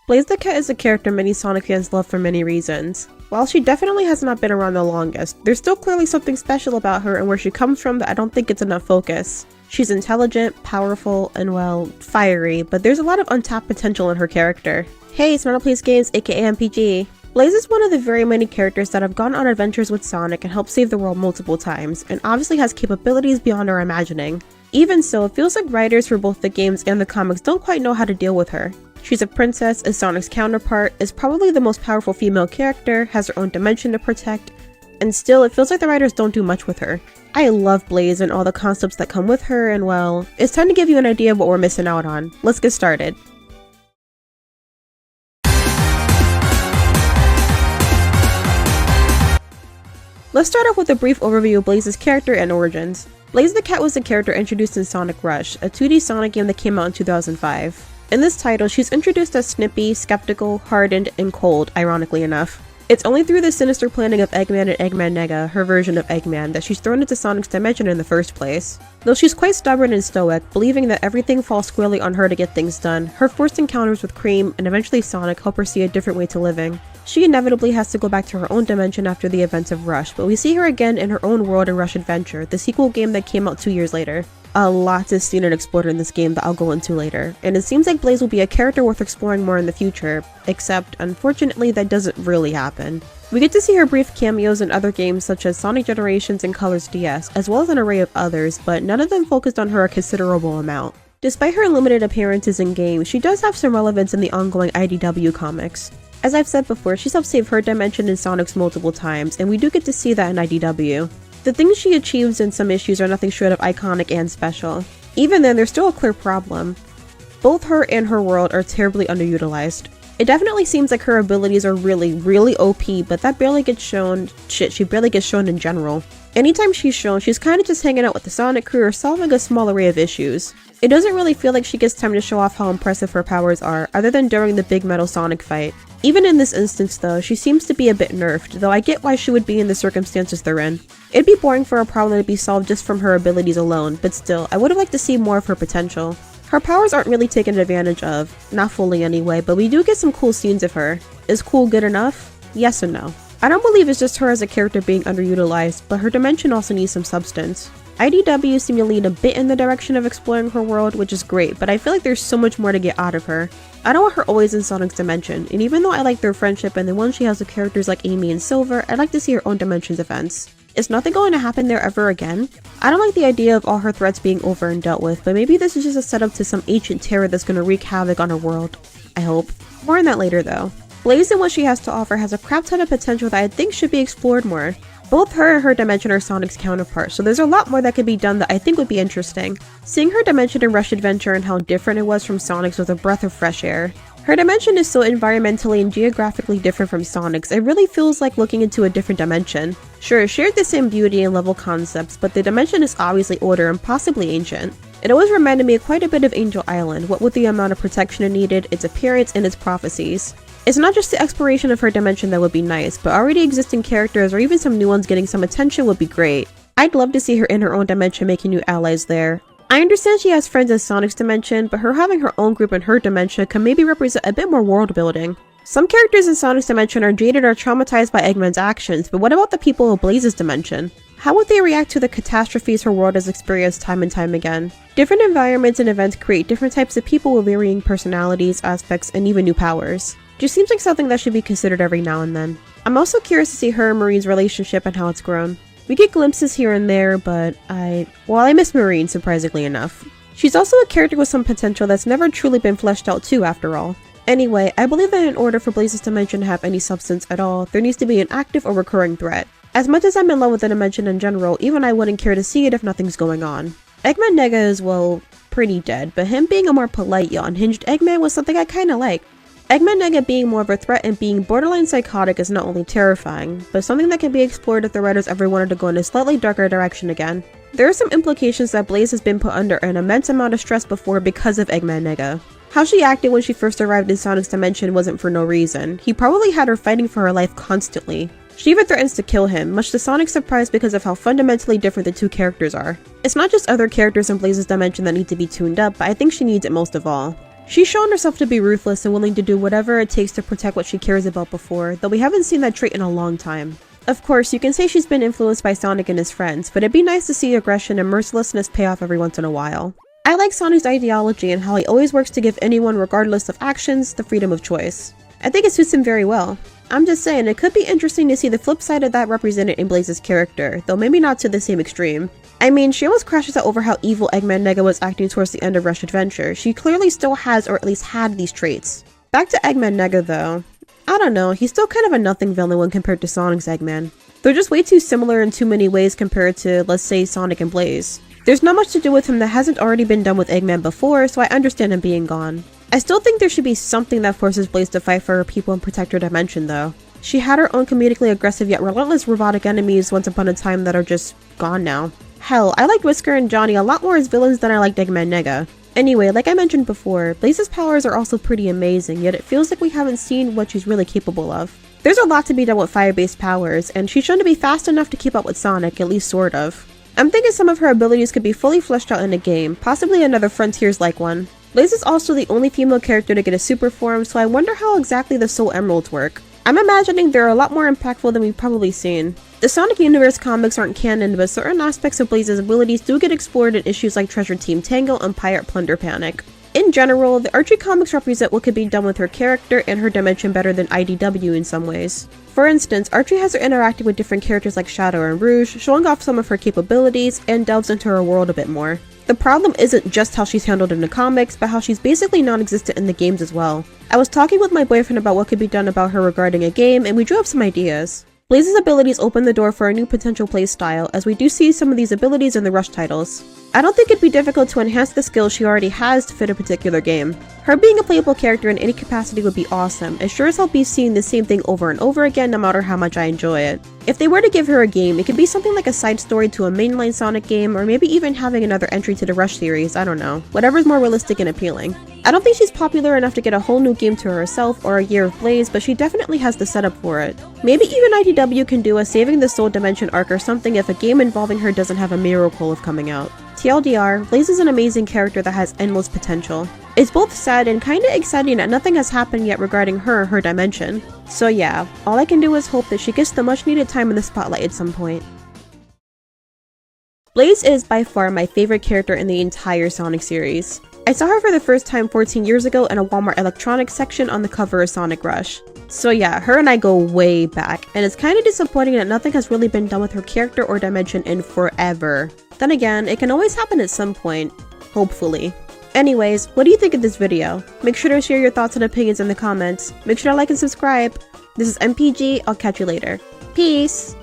Blaze the Cat is a character many Sonic fans love for many reasons. While she definitely has not been around the longest, there's still clearly something special about her and where she comes from that I don't think gets enough focus. She's intelligent, powerful, and well, fiery, but there's a lot of untapped potential in her character. Hey, it's Not Plays Games, aka MPG. Blaze is one of the very many characters that have gone on adventures with Sonic and helped save the world multiple times, and obviously has capabilities beyond our imagining. Even so, it feels like writers for both the games and the comics don't quite know how to deal with her. She's a princess, is Sonic's counterpart, is probably the most powerful female character, has her own dimension to protect, and still it feels like the writers don't do much with her. I love Blaze and all the concepts that come with her, and well, it's time to give you an idea of what we're missing out on. Let's get started. Let's start off with a brief overview of Blaze's character and origins. Blaze the Cat was a character introduced in Sonic Rush, a 2D Sonic game that came out in 2005. In this title, she's introduced as snippy, skeptical, hardened, and cold, ironically enough. It's only through the sinister planning of Eggman and Eggman Nega, her version of Eggman, that she's thrown into Sonic's dimension in the first place. Though she's quite stubborn and stoic, believing that everything falls squarely on her to get things done, her forced encounters with Cream and eventually Sonic help her see a different way to living. She inevitably has to go back to her own dimension after the events of Rush, but we see her again in her own world in Rush Adventure, the sequel game that came out 2 years later. A lot is seen and explored in this game that I'll go into later, and it seems like Blaze will be a character worth exploring more in the future, except unfortunately that doesn't really happen. We get to see her brief cameos in other games such as Sonic Generations and Colors DS, as well as an array of others, but none of them focused on her a considerable amount. Despite her limited appearances in games, she does have some relevance in the ongoing IDW comics. As I've said before, she's helped save her dimension in Sonic's multiple times, and we do get to see that in IDW. The things she achieves in some issues are nothing short of iconic and special. Even then, there's still a clear problem. Both her and her world are terribly underutilized. It definitely seems like her abilities are really OP, but that barely gets shown. She barely gets shown in general. Anytime she's shown, she's kinda just hanging out with the Sonic crew or solving a small array of issues. It doesn't really feel like she gets time to show off how impressive her powers are, other than during the big metal Sonic fight. Even in this instance though, she seems to be a bit nerfed, though I get why she would be in the circumstances they're in. It'd be boring for a problem to be solved just from her abilities alone, but still, I would've liked to see more of her potential. Her powers aren't really taken advantage of, not fully anyway, but we do get some cool scenes of her. Is cool good enough? Yes and no. I don't believe it's just her as a character being underutilized, but her dimension also needs some substance. IDW seem to lead a bit in the direction of exploring her world, which is great, but I feel like there's so much more to get out of her. I don't want her always in Sonic's dimension, and even though I like their friendship and the one she has with characters like Amy and Silver, I'd like to see her own dimension's events. Is nothing going to happen there ever again? I don't like the idea of all her threats being over and dealt with, but maybe this is just a setup to some ancient terror that's gonna wreak havoc on her world. I hope. More on that later though. Blaze and what she has to offer has a crap ton of potential that I think should be explored more. Both her and her dimension are Sonic's counterpart, so there's a lot more that could be done that I think would be interesting. Seeing her dimension in Rush Adventure and how different it was from Sonic's was a breath of fresh air. Her dimension is so environmentally and geographically different from Sonic's, it really feels like looking into a different dimension. Sure, it shared the same beauty and level concepts, but the dimension is obviously older and possibly ancient. It always reminded me quite a bit of Angel Island, what with the amount of protection it needed, its appearance, and its prophecies. It's not just the exploration of her dimension that would be nice, but already existing characters or even some new ones getting some attention would be great. I'd love to see her in her own dimension making new allies there. I understand she has friends in Sonic's dimension, but her having her own group in her dimension can maybe represent a bit more world building. Some characters in Sonic's dimension are jaded or traumatized by Eggman's actions, but what about the people of Blaze's dimension? How would they react to the catastrophes her world has experienced time and time again? Different environments and events create different types of people with varying personalities, aspects, and even new powers. Just seems like something that should be considered every now and then. I'm also curious to see her and Marine's relationship and how it's grown. We get glimpses here and there, but I miss Marine, surprisingly enough. She's also a character with some potential that's never truly been fleshed out too, after all. Anyway, I believe that in order for Blaze's dimension to have any substance at all, there needs to be an active or recurring threat. As much as I'm in love with the dimension in general, even I wouldn't care to see it if nothing's going on. Eggman Nega is, well, pretty dead, but him being a more polite yet unhinged Eggman was something I kinda liked. Eggman Nega being more of a threat and being borderline psychotic is not only terrifying, but something that can be explored if the writers ever wanted to go in a slightly darker direction again. There are some implications that Blaze has been put under an immense amount of stress before because of Eggman Nega. How she acted when she first arrived in Sonic's dimension wasn't for no reason. He probably had her fighting for her life constantly. She even threatens to kill him, much to Sonic's surprise because of how fundamentally different the two characters are. It's not just other characters in Blaze's dimension that need to be tuned up, but I think she needs it most of all. She's shown herself to be ruthless and willing to do whatever it takes to protect what she cares about before, though we haven't seen that trait in a long time. Of course, you can say she's been influenced by Sonic and his friends, but it'd be nice to see aggression and mercilessness pay off every once in a while. I like Sonic's ideology and how he always works to give anyone, regardless of actions, the freedom of choice. I think it suits him very well. I'm just saying, it could be interesting to see the flip side of that represented in Blaze's character, though maybe not to the same extreme. I mean, she almost crashes out over how evil Eggman Nega was acting towards the end of Rush Adventure. She clearly still has, or at least had, these traits. Back to Eggman Nega though. I don't know, he's still kind of a nothing villain when compared to Sonic's Eggman. They're just way too similar in too many ways compared to, let's say, Sonic and Blaze. There's not much to do with him that hasn't already been done with Eggman before, so I understand him being gone. I still think there should be something that forces Blaze to fight for her people and protect her dimension though. She had her own comedically aggressive yet relentless robotic enemies once upon a time that are just gone now. Hell, I liked Whisker and Johnny a lot more as villains than I liked Eggman Nega. Anyway, like I mentioned before, Blaze's powers are also pretty amazing, yet it feels like we haven't seen what she's really capable of. There's a lot to be done with fire-based powers, and she's shown to be fast enough to keep up with Sonic, at least sort of. I'm thinking some of her abilities could be fully fleshed out in a game, possibly another Frontiers-like one. Blaze is also the only female character to get a super form, so I wonder how exactly the Soul Emeralds work. I'm imagining they're a lot more impactful than we've probably seen. The Sonic Universe comics aren't canon, but certain aspects of Blaze's abilities do get explored in issues like Treasure Team Tango and Pirate Plunder Panic. In general, the Archie comics represent what could be done with her character and her dimension better than IDW in some ways. For instance, Archie has her interacting with different characters like Shadow and Rouge, showing off some of her capabilities, and delves into her world a bit more. The problem isn't just how she's handled in the comics, but how she's basically non-existent in the games as well. I was talking with my boyfriend about what could be done about her regarding a game, and we drew up some ideas. Blaze's abilities open the door for a new potential playstyle, as we do see some of these abilities in the Rush titles. I don't think it'd be difficult to enhance the skills she already has to fit a particular game. Her being a playable character in any capacity would be awesome, as sure as I'll be seeing the same thing over and over again no matter how much I enjoy it. If they were to give her a game, it could be something like a side story to a mainline Sonic game, or maybe even having another entry to the Rush series, I don't know. Whatever's more realistic and appealing. I don't think she's popular enough to get a whole new game to herself or a year of Blaze, but she definitely has the setup for it. Maybe even IDW can do a Saving the Soul Dimension arc or something if a game involving her doesn't have a miracle of coming out. TLDR, Blaze is an amazing character that has endless potential. It's both sad and kinda exciting that nothing has happened yet regarding her dimension. So yeah, all I can do is hope that she gets the much needed time in the spotlight at some point. Blaze is by far my favorite character in the entire Sonic series. I saw her for the first time 14 years ago in a Walmart electronics section on the cover of Sonic Rush. So yeah, her and I go way back, and it's kinda disappointing that nothing has really been done with her character or dimension in forever. Then again, it can always happen at some point. Hopefully. Anyways, what do you think of this video? Make sure to share your thoughts and opinions in the comments. Make sure to like and subscribe. This is MPG, I'll catch you later. Peace!